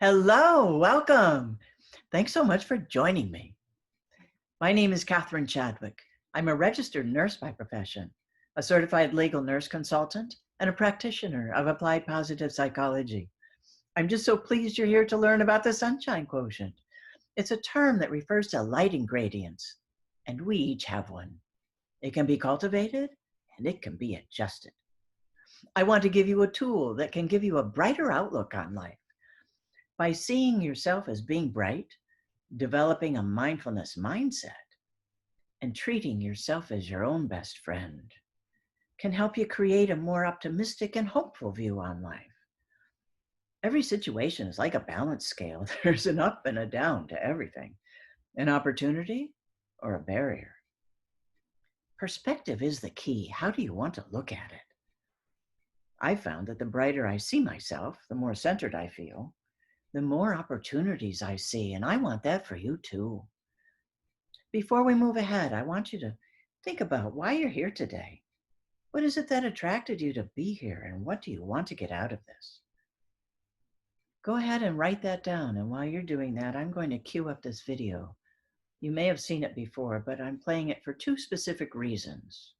Hello, welcome. Thanks so much for joining me. My name is Catherine Chadwick. I'm a registered nurse by profession, a certified legal nurse consultant, and a practitioner of applied positive psychology. I'm just so pleased you're here to learn about the Sunshine Quotient. It's a term that refers to lighting gradients, and we each have one. It can be cultivated and it can be adjusted. I want to give you a tool that can give you a brighter outlook on life. By seeing yourself as being bright, developing a mindfulness mindset, and treating yourself as your own best friend can help you create a more optimistic and hopeful view on life. Every situation is like a balance scale. There's an up and a down to everything, an opportunity or a barrier. Perspective is the key. How do you want to look at it? I found that the brighter I see myself, the more centered I feel, the more opportunities I see, and I want that for you too. Before we move ahead, I want you to think about why you're here today. What is it that attracted you to be here, and what do you want to get out of this? Go ahead and write that down, and while you're doing that, I'm going to cue up this video. You may have seen it before, but I'm playing it for two specific reasons.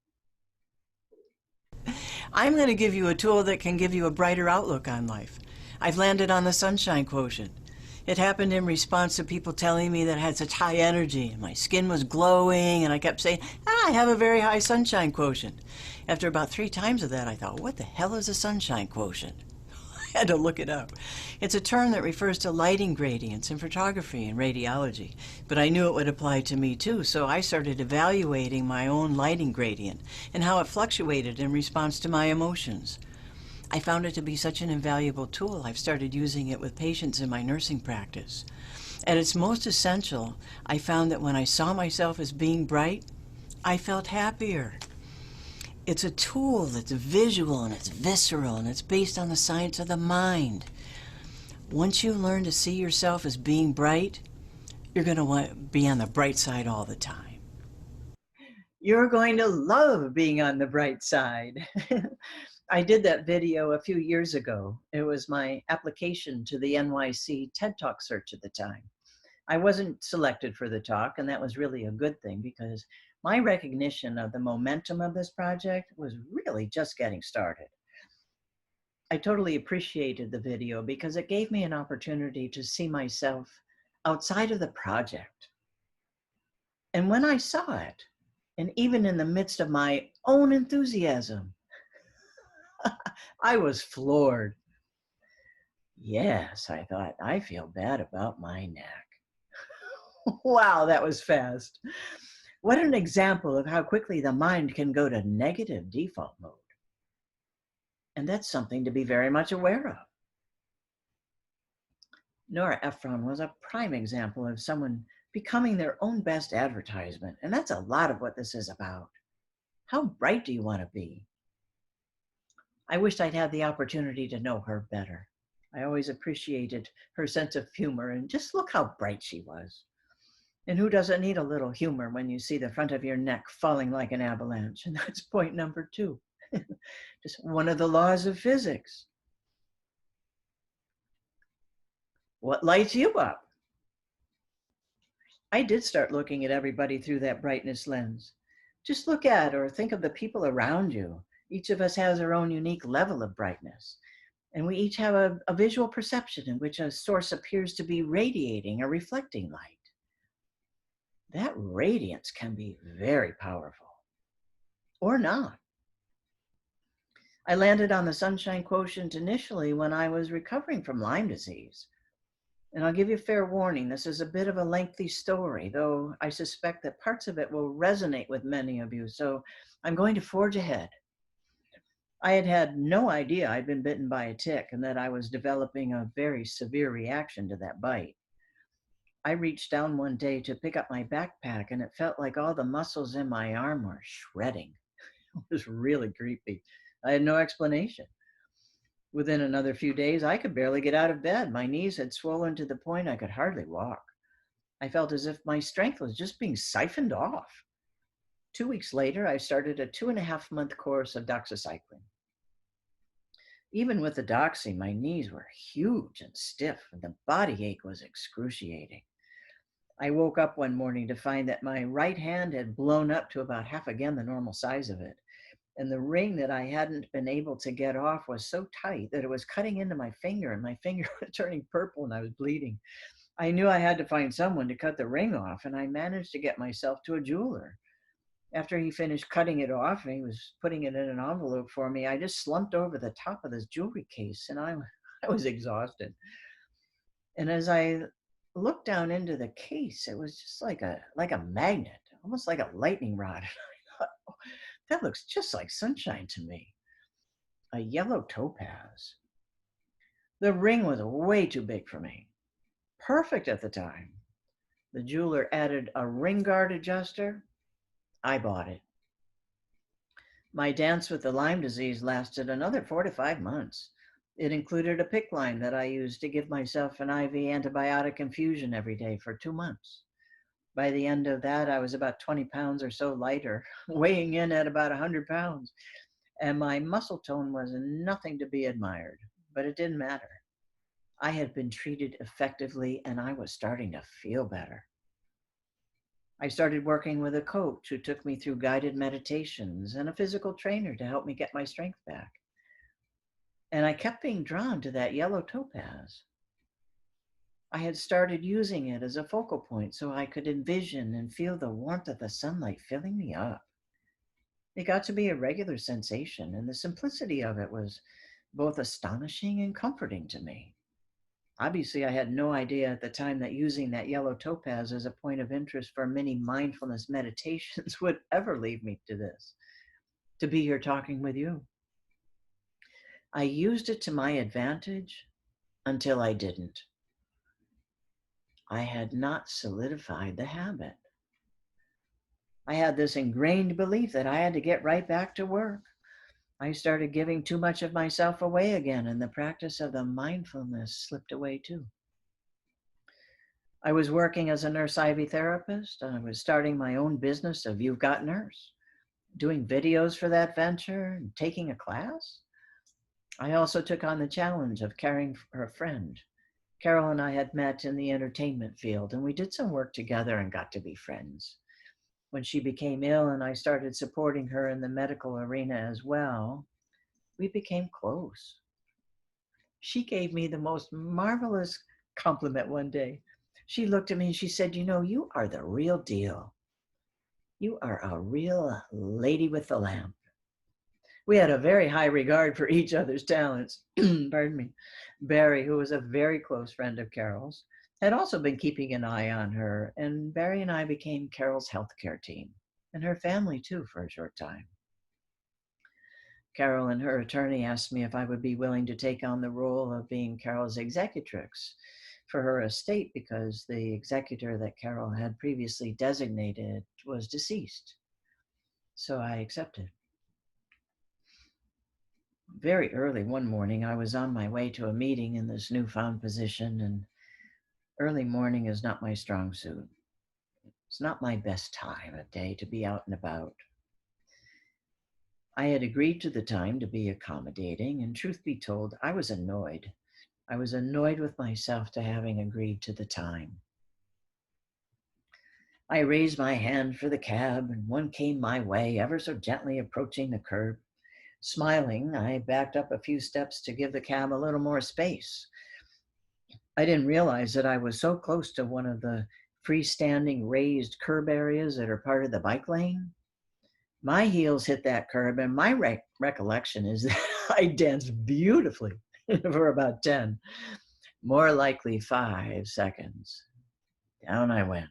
I'm going to give you a tool that can give you a brighter outlook on life. I've landed on the Sunshine Quotient. It happened in response to people telling me that I had such high energy. My skin was glowing, and I kept saying, I have a very high Sunshine Quotient. After about 3 times of that, I thought, what the hell is a Sunshine Quotient? I had to look it up. It's a term that refers to lighting gradients in photography and radiology, but I knew it would apply to me too, so I started evaluating my own lighting gradient and how it fluctuated in response to my emotions. I found it to be such an invaluable tool, I've started using it with patients in my nursing practice. At its most essential, I found that when I saw myself as being bright, I felt happier. It's a tool that's visual and it's visceral and it's based on the science of the mind. Once you learn to see yourself as being bright, you're going to want to be on the bright side all the time. You're going to love being on the bright side. I did that video a few years ago. It was my application to the NYC TED Talk search at the time. I wasn't selected for the talk, and that was really a good thing because my recognition of the momentum of this project was really just getting started. I totally appreciated the video because it gave me an opportunity to see myself outside of the project. And when I saw it, and even in the midst of my own enthusiasm, I was floored. Yes, I thought, I feel bad about my neck. Wow, that was fast. What an example of how quickly the mind can go to negative default mode. And that's something to be very much aware of. Nora Ephron was a prime example of someone becoming their own best advertisement. And that's a lot of what this is about. How bright do you want to be? I wished I'd had the opportunity to know her better. I always appreciated her sense of humor, and just look how bright she was. And who doesn't need a little humor when you see the front of your neck falling like an avalanche? And that's point number 2. Just one of the laws of physics. What lights you up? I did start looking at everybody through that brightness lens. Just look at or think of the people around you. Each of us has our own unique level of brightness. And we each have a visual perception in which a source appears to be radiating or reflecting light. That radiance can be very powerful, or not. I landed on the Sunshine Quotient initially when I was recovering from Lyme disease. And I'll give you fair warning, this is a bit of a lengthy story, though I suspect that parts of it will resonate with many of you, so I'm going to forge ahead. I had had no idea I'd been bitten by a tick and that I was developing a very severe reaction to that bite. I reached down one day to pick up my backpack and it felt like all the muscles in my arm were shredding. It was really creepy. I had no explanation. Within another few days, I could barely get out of bed. My knees had swollen to the point I could hardly walk. I felt as if my strength was just being siphoned off. 2 weeks later, I started a 2.5-month course of doxycycline. Even with the doxy, my knees were huge and stiff, and the body ache was excruciating. I woke up one morning to find that my right hand had blown up to about half again the normal size of it. And the ring that I hadn't been able to get off was so tight that it was cutting into my finger, and my finger was turning purple and I was bleeding. I knew I had to find someone to cut the ring off, and I managed to get myself to a jeweler. After he finished cutting it off and he was putting it in an envelope for me, I just slumped over the top of this jewelry case and I was exhausted. And as I looked down into the case, it was just like a magnet, almost like a lightning rod. I thought, "Oh, that looks just like sunshine to me. A yellow topaz." The ring was way too big for me. Perfect at the time. The jeweler added a ring guard adjuster. I bought it. My dance with the Lyme disease lasted another 4 to 5 months. It included a PICC line that I used to give myself an IV antibiotic infusion every day for 2 months. By the end of that, I was about 20 pounds or so lighter, weighing in at about 100 pounds, and my muscle tone was nothing to be admired, but it didn't matter. I had been treated effectively and I was starting to feel better. I started working with a coach who took me through guided meditations and a physical trainer to help me get my strength back. And I kept being drawn to that yellow topaz. I had started using it as a focal point so I could envision and feel the warmth of the sunlight filling me up. It got to be a regular sensation, and the simplicity of it was both astonishing and comforting to me. Obviously, I had no idea at the time that using that yellow topaz as a point of interest for many mindfulness meditations would ever lead me to this, to be here talking with you. I used it to my advantage until I didn't. I had not solidified the habit. I had this ingrained belief that I had to get right back to work. I started giving too much of myself away again, and the practice of the mindfulness slipped away too. I was working as a nurse IV therapist, and I was starting my own business of You've Got Nurse, doing videos for that venture and taking a class. I also took on the challenge of caring for a friend. Carol and I had met in the entertainment field, and we did some work together and got to be friends. When she became ill and I started supporting her in the medical arena as well, we became close. She gave me the most marvelous compliment one day. She looked at me and she said, "You know, you are the real deal. You are a real lady with the lamp." We had a very high regard for each other's talents. Pardon me. Barry, who was a very close friend of Carol's, had also been keeping an eye on her, and Barry and I became Carol's healthcare team, and her family too for a short time. Carol and her attorney asked me if I would be willing to take on the role of being Carol's executrix for her estate because the executor that Carol had previously designated was deceased. So I accepted. Very early one morning, I was on my way to a meeting in this newfound position, and early morning is not my strong suit. It's not my best time of day to be out and about. I had agreed to the time to be accommodating, and truth be told, I was annoyed. I was annoyed with myself to having agreed to the time. I raised my hand for the cab, and one came my way, ever so gently approaching the curb. Smiling, I backed up a few steps to give the cab a little more space. I didn't realize that I was so close to one of the freestanding raised curb areas that are part of the bike lane. My heels hit that curb, and my recollection is that I danced beautifully for about 10, more likely 5 seconds. Down I went.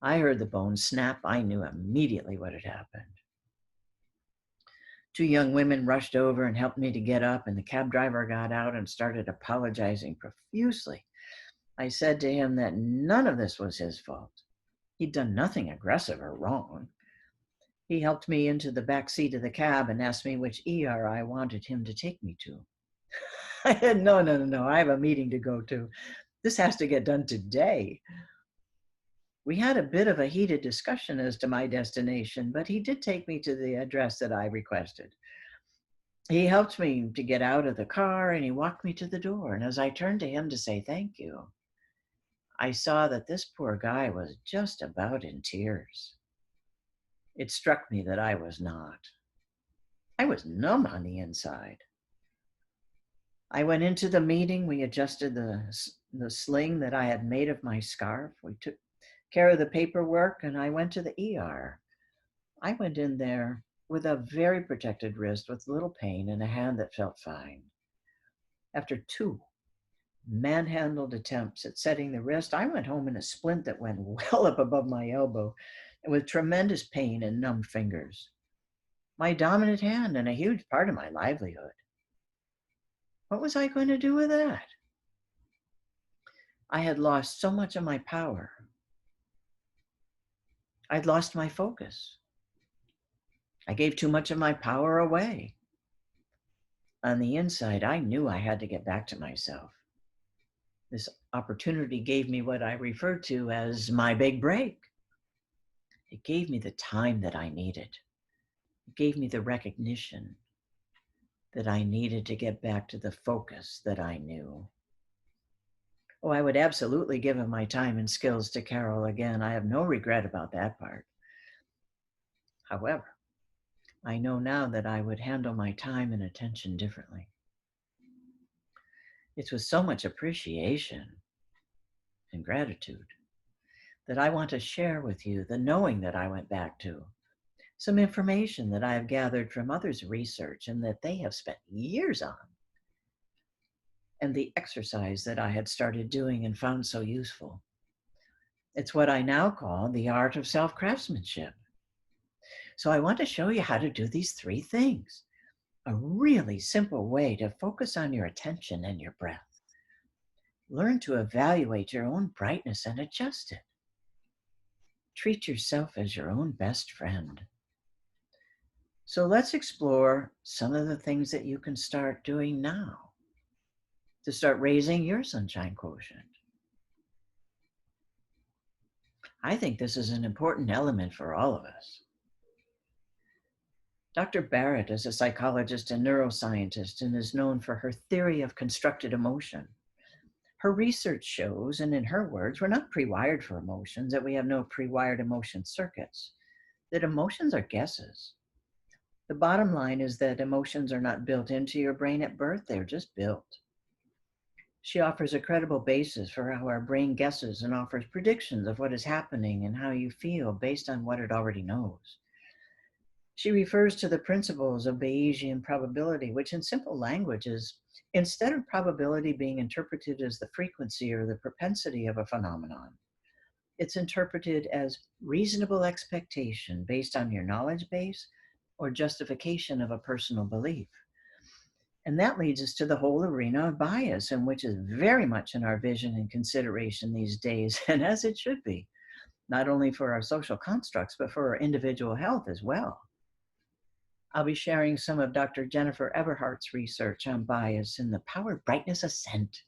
I heard the bone snap. I knew immediately what had happened. Two young women rushed over and helped me to get up, and the cab driver got out and started apologizing profusely. I said to him that none of this was his fault. He'd done nothing aggressive or wrong. He helped me into the back seat of the cab and asked me which ER I wanted him to take me to. I said, no, I have a meeting to go to. This has to get done today. We had a bit of a heated discussion as to my destination, but he did take me to the address that I requested. He helped me to get out of the car and he walked me to the door. And as I turned to him to say thank you, I saw that this poor guy was just about in tears. It struck me that I was not. I was numb on the inside. I went into the meeting. We adjusted the sling that I had made of my scarf. We took care of the paperwork and I went to the ER. I went in there with a very protected wrist with little pain and a hand that felt fine. After two manhandled attempts at setting the wrist, I went home in a splint that went well up above my elbow and with tremendous pain and numb fingers. My dominant hand and a huge part of my livelihood. What was I going to do with that? I had lost so much of my power. I'd lost my focus. I gave too much of my power away. On the inside, I knew I had to get back to myself. This opportunity gave me what I refer to as my big break. It gave me the time that I needed. It gave me the recognition that I needed to get back to the focus that I knew. Oh, I would absolutely give him my time and skills to Carol again. I have no regret about that part. However, I know now that I would handle my time and attention differently. It's with so much appreciation and gratitude that I want to share with you the knowing that I went back to, some information that I have gathered from others' research and that they have spent years on, and the exercise that I had started doing and found so useful. It's what I now call the art of self-craftsmanship. So I want to show you how to do these three things. A really simple way to focus on your attention and your breath. Learn to evaluate your own brightness and adjust it. Treat yourself as your own best friend. So let's explore some of the things that you can start doing now to start raising your sunshine quotient. I think this is an important element for all of us. Dr. Barrett is a psychologist and neuroscientist and is known for her theory of constructed emotion. Her research shows, and in her words, we're not pre-wired for emotions, that we have no pre-wired emotion circuits, that emotions are guesses. The bottom line is that emotions are not built into your brain at birth, they're just built. She offers a credible basis for how our brain guesses and offers predictions of what is happening and how you feel based on what it already knows. She refers to the principles of Bayesian probability, which in simple language is, instead of probability being interpreted as the frequency or the propensity of a phenomenon, it's interpreted as reasonable expectation based on your knowledge base or justification of a personal belief. And that leads us to the whole arena of bias, and which is very much in our vision and consideration these days, and as it should be, not only for our social constructs, but for our individual health as well. I'll be sharing some of Dr. Jennifer Everhart's research on bias in the Power Brightness Ascent.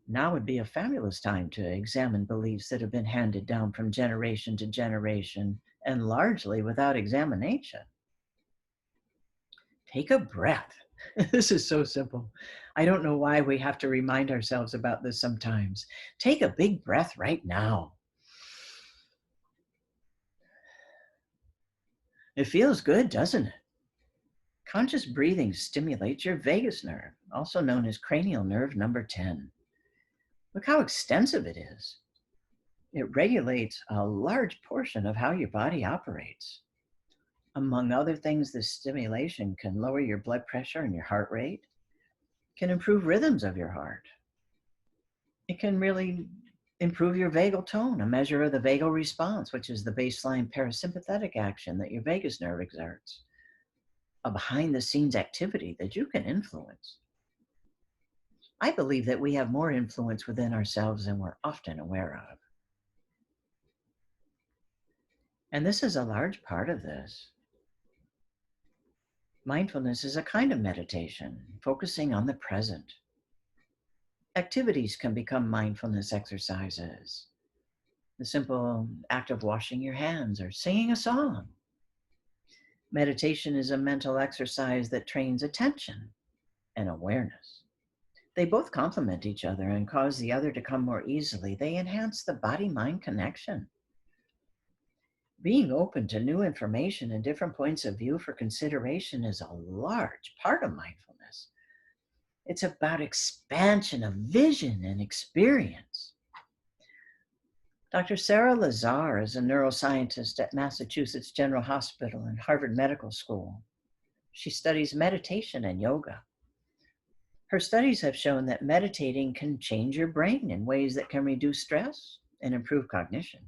Now would be a fabulous time to examine beliefs that have been handed down from generation to generation and largely without examination. Take a breath. This is so simple. I don't know why we have to remind ourselves about this sometimes. Take a big breath right now. It feels good, doesn't it? Conscious breathing stimulates your vagus nerve, also known as cranial nerve number 10. Look how extensive it is. It regulates a large portion of how your body operates. Among other things, this stimulation can lower your blood pressure and your heart rate, can improve rhythms of your heart. It can really improve your vagal tone, a measure of the vagal response, which is the baseline parasympathetic action that your vagus nerve exerts, a behind-the-scenes activity that you can influence. I believe that we have more influence within ourselves than we're often aware of. And this is a large part of this. Mindfulness is a kind of meditation, focusing on the present. Activities can become mindfulness exercises. The simple act of washing your hands or singing a song. Meditation is a mental exercise that trains attention and awareness. They both complement each other and cause the other to come more easily. They enhance the body mind connection. Being open to new information and different points of view for consideration is a large part of mindfulness. It's about expansion of vision and experience. Dr. Sarah Lazar is a neuroscientist at Massachusetts General Hospital and Harvard Medical School. She studies meditation and yoga. Her studies have shown that meditating can change your brain in ways that can reduce stress and improve cognition.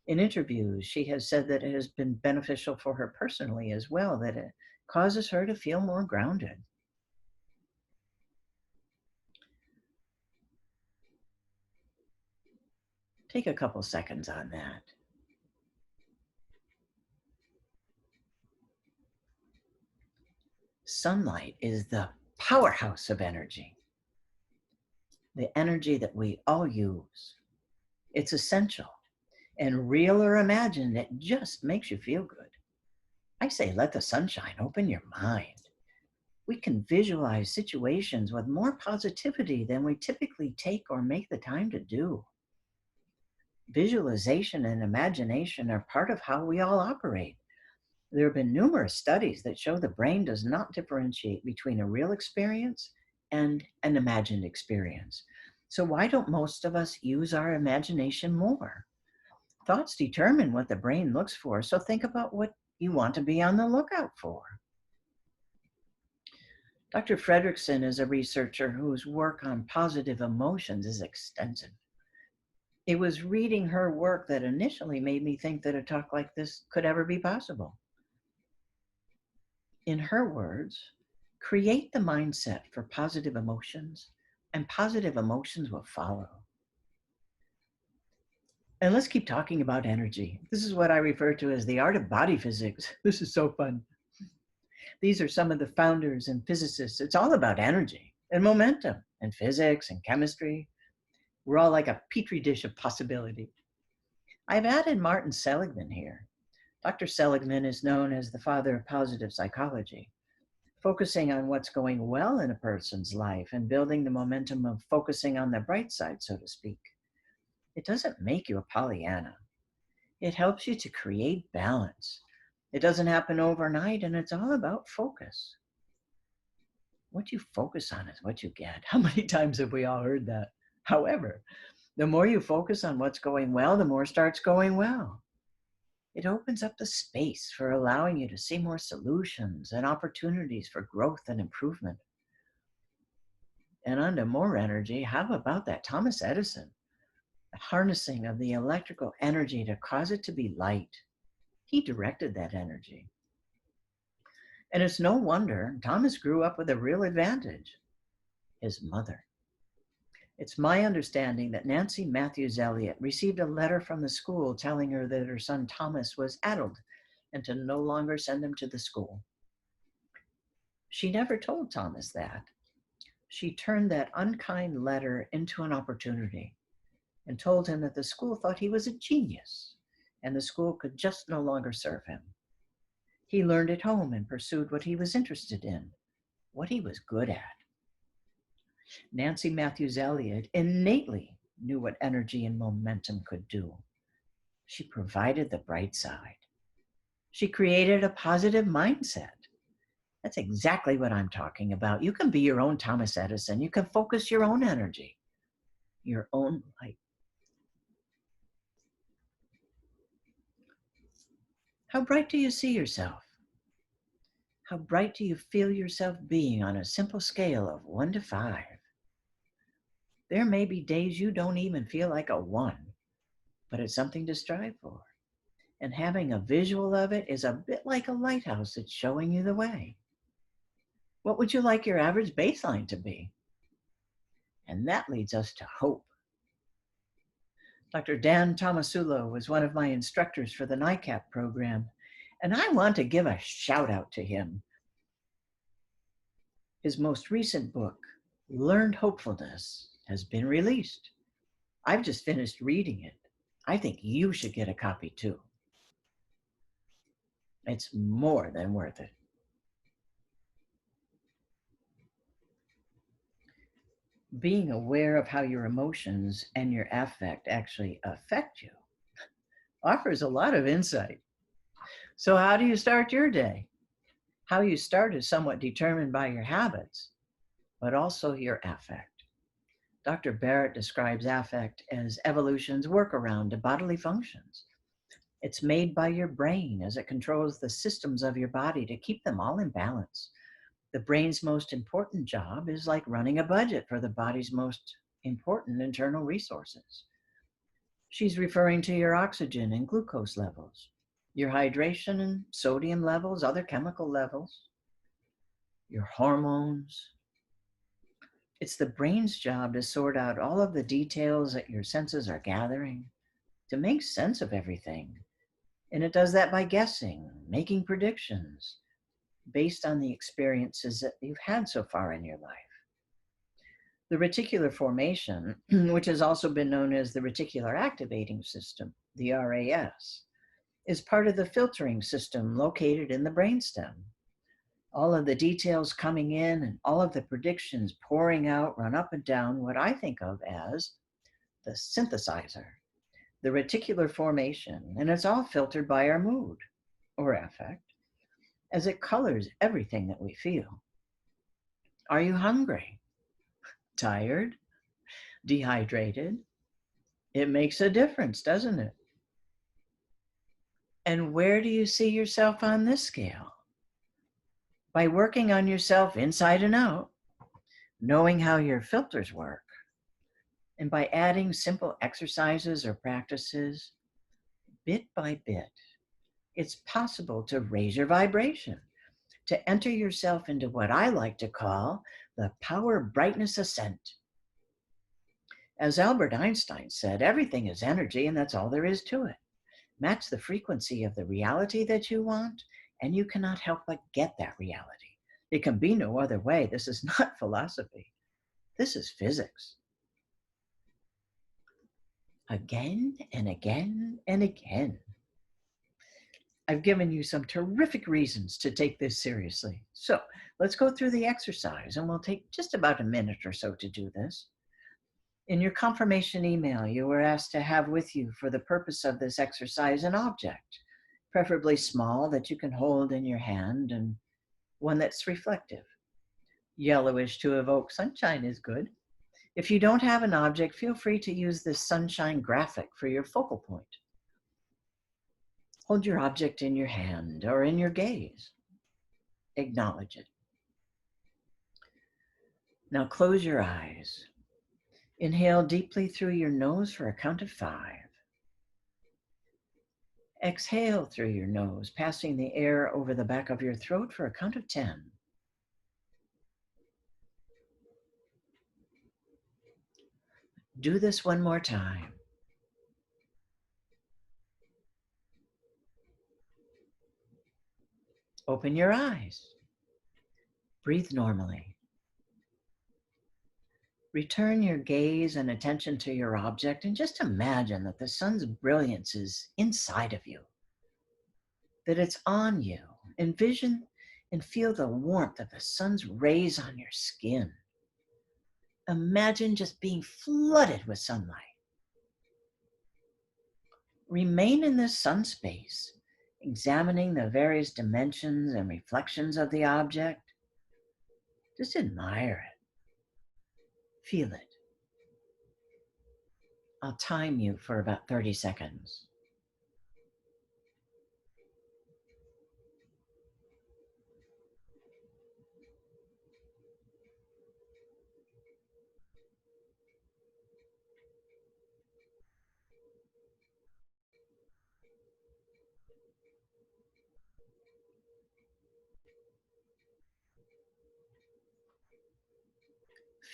In interviews, she has said that it has been beneficial for her personally as well, that it causes her to feel more grounded. Take a couple seconds on that. Sunlight is the powerhouse of energy, the energy that we all use. It's essential, and real or imagined, it just makes you feel good. I say let the sunshine open your mind. We can visualize situations with more positivity than we typically take or make the time to do. Visualization and imagination are part of how we all operate. There have been numerous studies that show the brain does not differentiate between a real experience and an imagined experience. So, why don't most of us use our imagination more? Thoughts determine what the brain looks for, so think about what you want to be on the lookout for. Dr. Fredrickson is a researcher whose work on positive emotions is extensive. It was reading her work that initially made me think that a talk like this could ever be possible. In her words, create the mindset for positive emotions, and positive emotions will follow. And let's keep talking about energy. This is what I refer to as the art of body physics. This is so fun. These are some of the founders and physicists. It's all about energy and momentum and physics and chemistry. We're all like a petri dish of possibility. I've added Martin Seligman here. Dr. Seligman is known as the father of positive psychology, focusing on what's going well in a person's life and building the momentum of focusing on the bright side, so to speak. It doesn't make you a Pollyanna. It helps you to create balance. It doesn't happen overnight, and it's all about focus. What you focus on is what you get. How many times have we all heard that? However, the more you focus on what's going well, the more starts going well. It opens up the space for allowing you to see more solutions and opportunities for growth and improvement. And on to more energy, how about that Thomas Edison? The harnessing of the electrical energy to cause it to be light. He directed that energy. And it's no wonder Thomas grew up with a real advantage, his mother. It's my understanding that Nancy Matthews Elliott received a letter from the school telling her that her son Thomas was addled and to no longer send him to the school. She never told Thomas that. She turned that unkind letter into an opportunity and told him that the school thought he was a genius and the school could just no longer serve him. He learned at home and pursued what he was interested in, what he was good at. Nancy Matthews Elliott innately knew what energy and momentum could do. She provided the bright side. She created a positive mindset. That's exactly what I'm talking about. You can be your own Thomas Edison. You can focus your own energy, your own light. How bright do you see yourself? How bright do you feel yourself being on a simple scale of 1 to 5? There may be days you don't even feel like a 1, but it's something to strive for. And having a visual of it is a bit like a lighthouse that's showing you the way. What would you like your average baseline to be? And that leads us to hope. Dr. Dan Tomasulo was one of my instructors for the NICAP program, and I want to give a shout out to him. His most recent book, Learned Hopefulness, has been released. I've just finished reading it. I think you should get a copy too. It's more than worth it. Being aware of how your emotions and your affect actually affect you offers a lot of insight. So, how do you start your day? How you start is somewhat determined by your habits, but also your affect. Dr. Barrett describes affect as evolution's workaround to bodily functions. It's made by your brain as it controls the systems of your body to keep them all in balance. The brain's most important job is like running a budget for the body's most important internal resources. She's referring to your oxygen and glucose levels, your hydration and sodium levels, other chemical levels, your hormones. It's the brain's job to sort out all of the details that your senses are gathering to make sense of everything. And it does that by guessing, making predictions based on the experiences that you've had so far in your life. The reticular formation, which has also been known as the reticular activating system, the RAS, is part of the filtering system located in the brainstem. All of the details coming in and all of the predictions pouring out run up and down what I think of as the synthesizer, the reticular formation, and it's all filtered by our mood or affect as it colors everything that we feel. Are you hungry? Tired? Dehydrated? It makes a difference, doesn't it? And where do you see yourself on this scale? By working on yourself inside and out, knowing how your filters work, and by adding simple exercises or practices, bit by bit, it's possible to raise your vibration, to enter yourself into what I like to call the power brightness ascent. As Albert Einstein said, everything is energy and that's all there is to it. Match the frequency of the reality that you want, and you cannot help but get that reality. It can be no other way. This is not philosophy. This is physics. Again and again and again. I've given you some terrific reasons to take this seriously. So let's go through the exercise, and we'll take just about a minute or so to do this. In your confirmation email, you were asked to have with you for the purpose of this exercise an object, preferably small, that you can hold in your hand, and one that's reflective. Yellowish to evoke sunshine is good. If you don't have an object, feel free to use this sunshine graphic for your focal point. Hold your object in your hand or in your gaze. Acknowledge it. Now close your eyes. Inhale deeply through your nose for a count of 5. Exhale through your nose, passing the air over the back of your throat for a count of 10. Do this one more time. Open your eyes. Breathe normally. Return your gaze and attention to your object and just imagine that the sun's brilliance is inside of you, that it's on you. Envision and feel the warmth of the sun's rays on your skin. Imagine just being flooded with sunlight. Remain in this sun space, examining the various dimensions and reflections of the object. Just admire it. Feel it. I'll time you for about 30 seconds.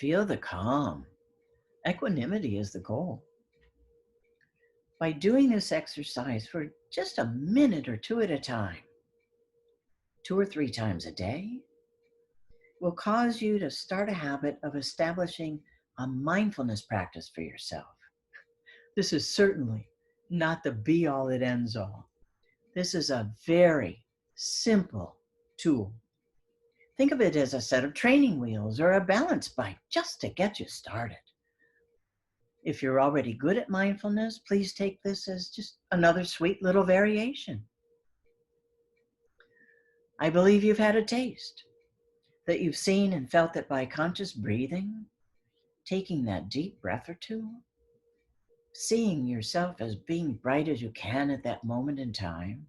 Feel the calm. Equanimity is the goal. By doing this exercise for just a minute or two at a time, 2 or 3 times a day, will cause you to start a habit of establishing a mindfulness practice for yourself. This is certainly not the be-all, it ends all. This is a very, simple tool. Think of it as a set of training wheels or a balance bike just to get you started. If you're already good at mindfulness, please take this as just another sweet little variation. I believe you've had a taste, that you've seen and felt that by conscious breathing, taking that deep breath or two, seeing yourself as being bright as you can at that moment in time,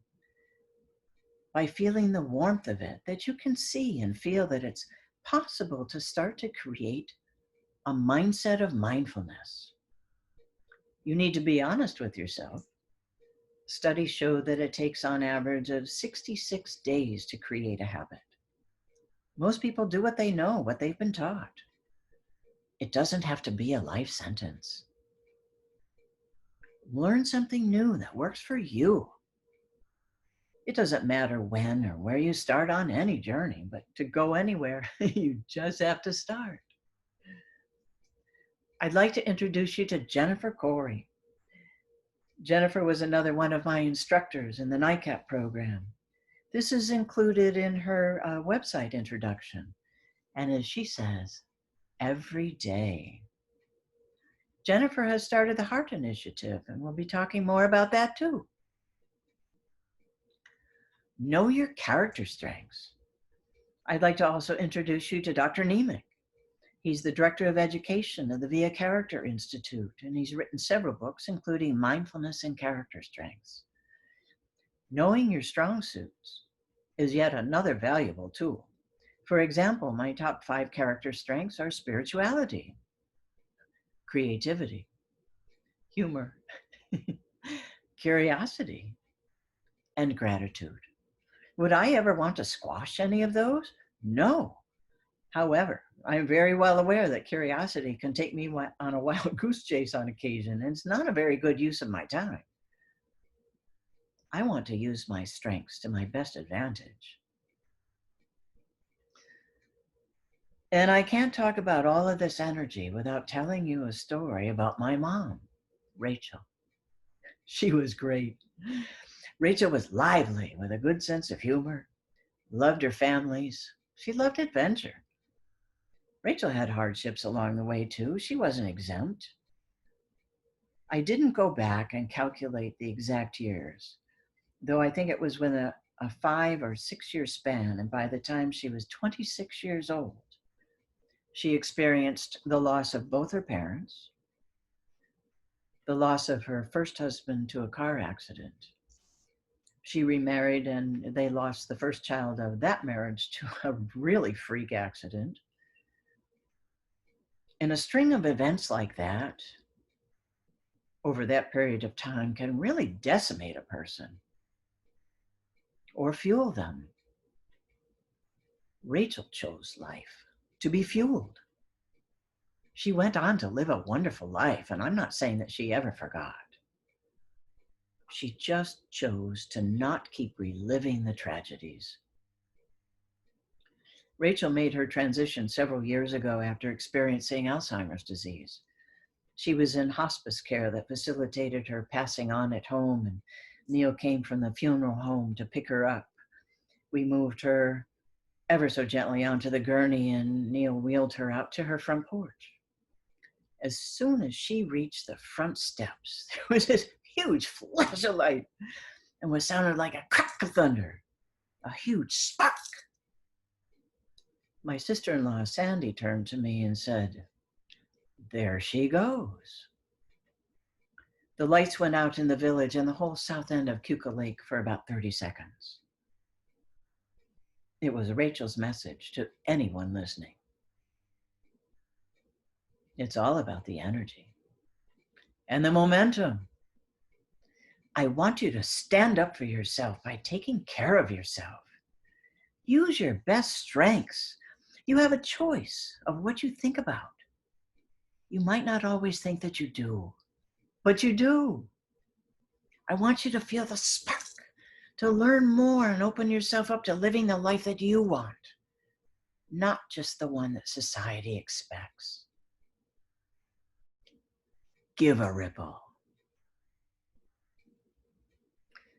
by feeling the warmth of it, that you can see and feel that it's possible to start to create a mindset of mindfulness. You need to be honest with yourself. Studies show that it takes on average of 66 days to create a habit. Most people do what they know, what they've been taught. It doesn't have to be a life sentence. Learn something new that works for you. It doesn't matter when or where you start on any journey, but to go anywhere, you just have to start. I'd like to introduce you to Jennifer Corey. Jennifer was another one of my instructors in the NICAP program. This is included in her website introduction. And as she says, every day. Jennifer has started the Heart Initiative, and we'll be talking more about that too. Know your character strengths. I'd like to also introduce you to Dr. Nemec. He's the Director of Education of the Via Character Institute, and he's written several books, including Mindfulness and Character Strengths. Knowing your strong suits is yet another valuable tool. For example, my top 5 character strengths are spirituality, creativity, humor, curiosity, and gratitude. Would I ever want to squash any of those? No. However, I'm very well aware that curiosity can take me on a wild goose chase on occasion, and it's not a very good use of my time. I want to use my strengths to my best advantage. And I can't talk about all of this energy without telling you a story about my mom, Rachel. She was great. Rachel was lively with a good sense of humor, loved her families. She loved adventure. Rachel had hardships along the way too. She wasn't exempt. I didn't go back and calculate the exact years, though I think it was within a 5 or 6 year span. And by the time she was 26 years old, she experienced the loss of both her parents, the loss of her first husband to a car accident. She remarried and they lost the first child of that marriage to a really freak accident. And a string of events like that over that period of time can really decimate a person or fuel them. Rachel chose life to be fueled. She went on to live a wonderful life, and I'm not saying that she ever forgot. She just chose to not keep reliving the tragedies. Rachel made her transition several years ago after experiencing Alzheimer's disease. She was in hospice care that facilitated her passing on at home, and Neil came from the funeral home to pick her up. We moved her ever so gently onto the gurney, and Neil wheeled her out to her front porch. As soon as she reached the front steps, there was this huge flash of light and what sounded like a crack of thunder, a huge spark. My sister-in-law, Sandy, turned to me and said, "There she goes." The lights went out in the village and the whole south end of Keuka Lake for about 30 seconds. It was Rachel's message to anyone listening. It's all about the energy and the momentum. I want you to stand up for yourself by taking care of yourself. Use your best strengths. You have a choice of what you think about. You might not always think that you do, but you do. I want you to feel the spark, to learn more and open yourself up to living the life that you want, not just the one that society expects. Give a ripple.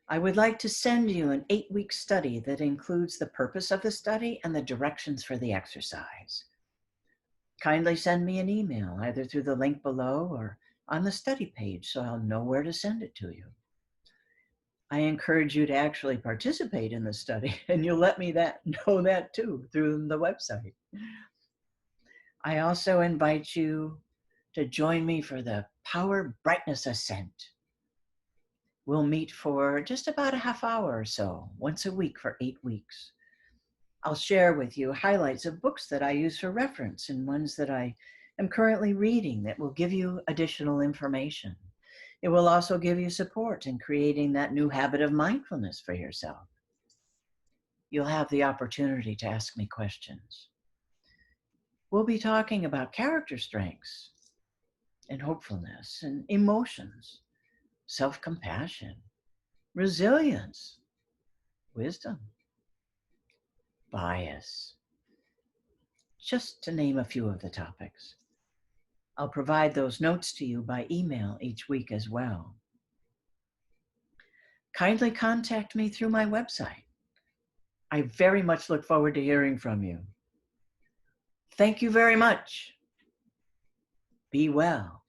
I would like to send you an 8-week study that includes the purpose of the study and the directions for the exercise. Kindly send me an email either through the link below or on the study page so I'll know where to send it to you. I encourage you to actually participate in the study, and you'll let me know that too through the website. I also invite you to join me for the Power Brightness Ascent. We'll meet for just about a half hour or so, once a week for 8 weeks. I'll share with you highlights of books that I use for reference and ones that I am currently reading that will give you additional information. It will also give you support in creating that new habit of mindfulness for yourself. You'll have the opportunity to ask me questions. We'll be talking about character strengths and hopefulness and emotions, self-compassion, resilience, wisdom, bias, just to name a few of the topics. I'll provide those notes to you by email each week as well. Kindly contact me through my website. I very much look forward to hearing from you. Thank you very much. Be well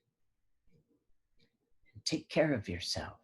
and take care of yourself.